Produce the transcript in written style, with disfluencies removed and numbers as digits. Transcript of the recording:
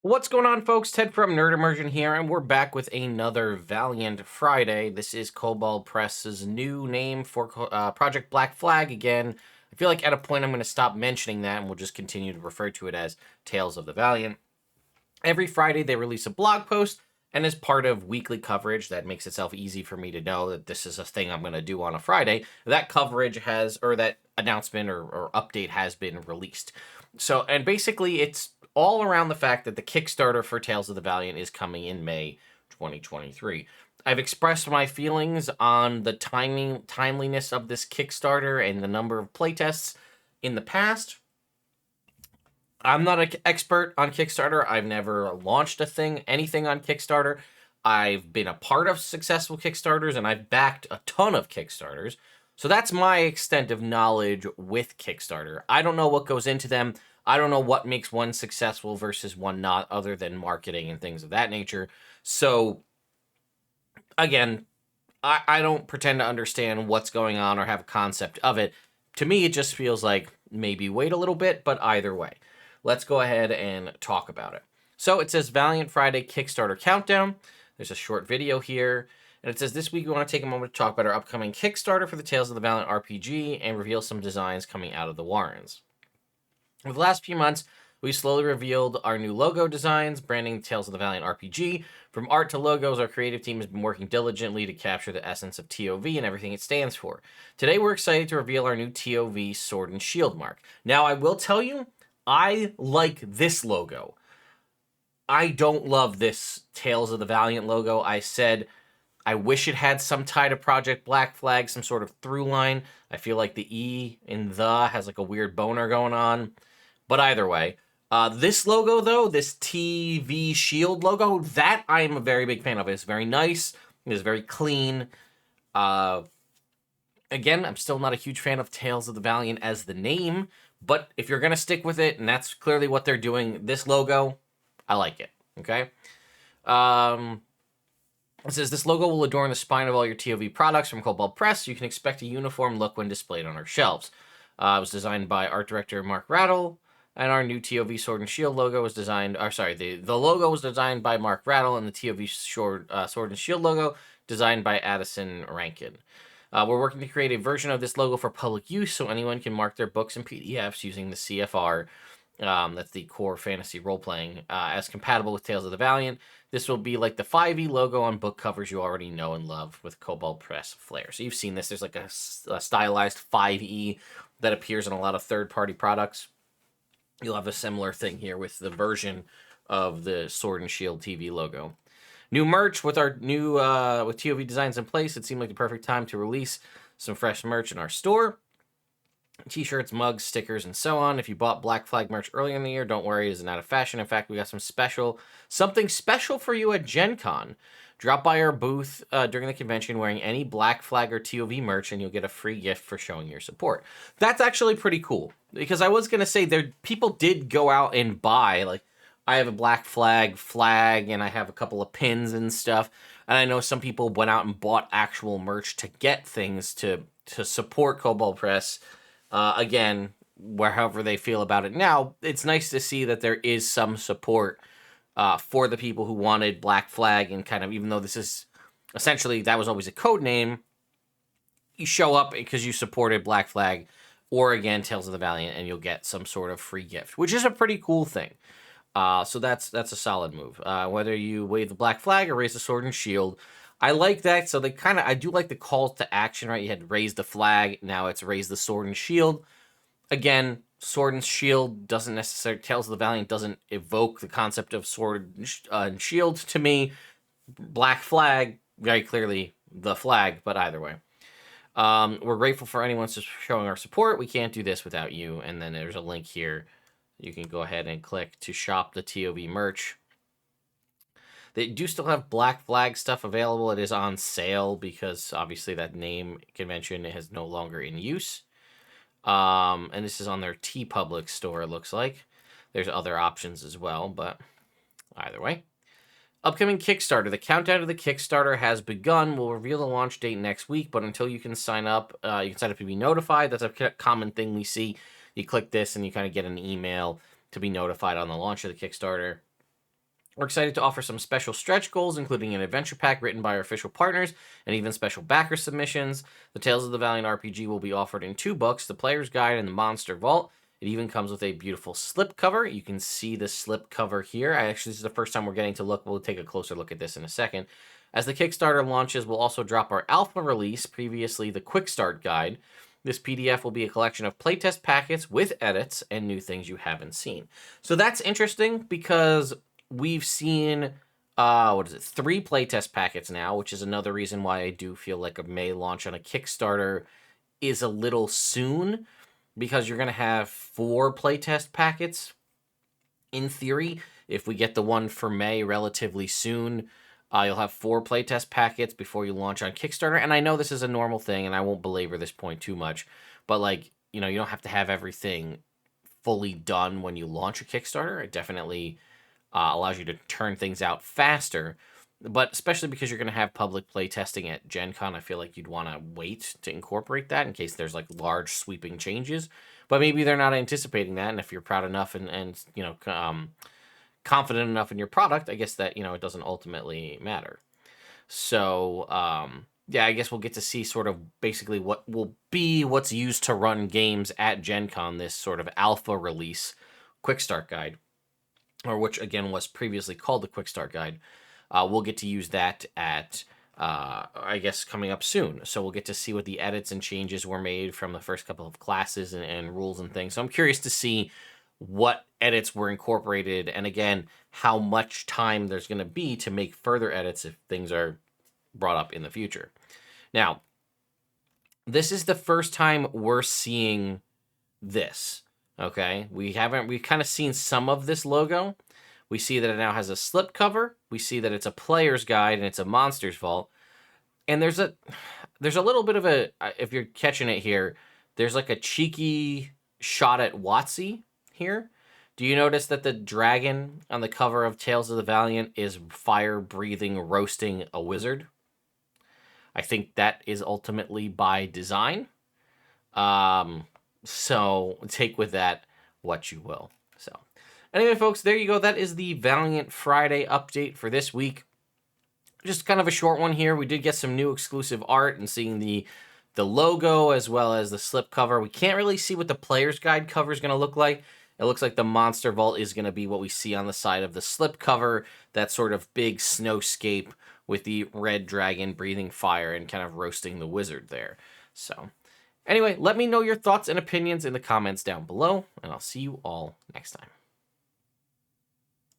What's going on, folks? Ted from Nerd Immersion here, and we're back with another Valiant Friday. This is Cobalt Press's new name for Project Black Flag again. I feel like at a point I'm going to stop mentioning that, and we'll just continue to refer to it as Tales of the Valiant. Every Friday, they release a blog post, and as part of weekly coverage that makes itself easy for me to know that this is a thing I'm going to do on a Friday, that coverage has, or that announcement or update has been released. So, and basically, it's all around the fact that the Kickstarter for Tales of the Valiant is coming in May 2023. I've expressed my feelings on the timeliness of this Kickstarter and the number of playtests in the past. I'm not an expert on Kickstarter. I've never launched anything on Kickstarter. I've been a part of successful Kickstarters, and I've backed a ton of Kickstarters. So that's my extent of knowledge with Kickstarter. I don't know what goes into them. I don't know what makes one successful versus one not, other than marketing and things of that nature. So, again, I don't pretend to understand what's going on or have a concept of it. To me, it just feels like maybe wait a little bit, but either way. Let's go ahead and talk about it. So it says Valiant Friday Kickstarter Countdown. There's a short video here. And it says, this week we want to take a moment to talk about our upcoming Kickstarter for the Tales of the Valiant RPG and reveal some designs coming out of the Warrens. Over the last few months, we slowly revealed our new logo designs, branding Tales of the Valiant RPG. From art to logos, our creative team has been working diligently to capture the essence of TOV and everything it stands for. Today, we're excited to reveal our new TOV Sword and Shield mark. Now, I will tell you, I like this logo. I don't love this Tales of the Valiant logo. I said I wish it had some tie to Project Black Flag, some sort of through line. I feel like the E in the has like a weird boner going on. But either way, this logo, though, this TV Shield logo, that I am a very big fan of. It's very nice. It is very clean. Again, I'm still not a huge fan of Tales of the Valiant as the name, but if you're going to stick with it, and that's clearly what they're doing, this logo, I like it, okay? It says, this logo will adorn the spine of all your TOV products from Cobalt Press. You can expect a uniform look when displayed on our shelves. It was designed by art director Mark Rattle. And our new TOV Sword and Shield logo was designed, the logo was designed by Mark Rattle, and the TOV Sword and Shield logo designed by Addison Rankin. We're working to create a version of this logo for public use so anyone can mark their books and PDFs using the CFR, that's the core fantasy role-playing, as compatible with Tales of the Valiant. This will be like the 5e logo on book covers you already know and love with Cobalt Press flair. So you've seen this. There's like a stylized 5e that appears in a lot of third-party products. You'll have a similar thing here with the version of the Sword and Shield TV logo. New merch with our new with TOV designs in place. It seemed like the perfect time to release some fresh merch in our store. T-shirts, mugs, stickers, and so on. If you bought Black Flag merch earlier in the year, don't worry, it isn't out of fashion. In fact, we got something special for you at Gen Con. Drop by our booth during the convention wearing any Black Flag or TOV merch, and you'll get a free gift for showing your support. That's actually pretty cool, because I was going to say people did go out and buy, like, I have a Black Flag flag, and I have a couple of pins and stuff, and I know some people went out and bought actual merch to get things to support Cobalt Press. Again, wherever they feel about it now, it's nice to see that there is some support for the people who wanted Black Flag, and kind of, even though this is essentially, that was always a code name, you show up because you supported Black Flag or, again, Tales of the Valiant, and you'll get some sort of free gift, which is a pretty cool thing. So that's a solid move. Whether you wave the Black Flag or raise the Sword and Shield, I like that. So I do like the calls to action, right? You had raise the flag, now it's raise the Sword and Shield. Again, Sword and Shield doesn't necessarily, Tales of the Valiant doesn't evoke the concept of Sword and Shield to me. Black Flag, very clearly the flag, but either way. We're grateful for anyone showing our support. We can't do this without you. And then there's a link here. You can go ahead and click to shop the TOV merch. They do still have Black Flag stuff available. It is on sale because obviously that name convention is no longer in use. And this is on their TeePublic store, it looks like. There's other options as well, but either way. Upcoming Kickstarter. The countdown to the Kickstarter has begun. We'll reveal the launch date next week, but until you can sign up, to be notified. That's a common thing we see. You click this and you kind of get an email to be notified on the launch of the Kickstarter. We're excited to offer some special stretch goals, including an adventure pack written by our official partners, and even special backer submissions. The Tales of the Valiant RPG will be offered in 2 books, The Player's Guide and The Monster Vault. It even comes with a beautiful slipcover. You can see the slipcover here. This is the first time we're getting to look. We'll take a closer look at this in a second. As the Kickstarter launches, we'll also drop our alpha release, previously the Quick Start Guide. This PDF will be a collection of playtest packets with edits and new things you haven't seen. So that's interesting because we've seen, 3 playtest packets now, which is another reason why I do feel like a May launch on a Kickstarter is a little soon, because you're going to have 4 playtest packets, in theory. If we get the one for May relatively soon, you'll have 4 playtest packets before you launch on Kickstarter. And I know this is a normal thing, and I won't belabor this point too much, but like, you don't have to have everything fully done when you launch a Kickstarter. It definitely allows you to turn things out faster, but especially because you're going to have public play testing at Gen Con, I feel like you'd want to wait to incorporate that in case there's like large sweeping changes. But maybe they're not anticipating that, and if you're proud enough and confident enough in your product, I guess that it doesn't ultimately matter. So yeah, I guess we'll get to see sort of basically what will be what's used to run games at Gen Con, this sort of alpha release Quick Start Guide, or which again was previously called the Quick Start Guide. We'll get to use that at, I guess, coming up soon. So we'll get to see what the edits and changes were made from the first couple of classes and rules and things. So I'm curious to see what edits were incorporated, and again, how much time there's going to be to make further edits if things are brought up in the future. Now, this is the first time we're seeing this. Okay, we've kind of seen some of this logo. We see that it now has a slipcover. We see that it's a player's guide and it's a monster's vault. And there's a little bit of a, if you're catching it here, there's like a cheeky shot at WotC here. Do you notice that the dragon on the cover of Tales of the Valiant is fire-breathing, roasting a wizard? I think that is ultimately by design. So take with that what you will. So anyway, folks, there you go. That is the Valiant Friday update for this week. Just kind of a short one here. We did get some new exclusive art and seeing the logo as well as the slipcover. We can't really see what the player's guide cover is going to look like. It looks like the Monster Vault is going to be what we see on the side of the slipcover, that sort of big snowscape with the red dragon breathing fire and kind of roasting the wizard there. So anyway, let me know your thoughts and opinions in the comments down below, and I'll see you all next time.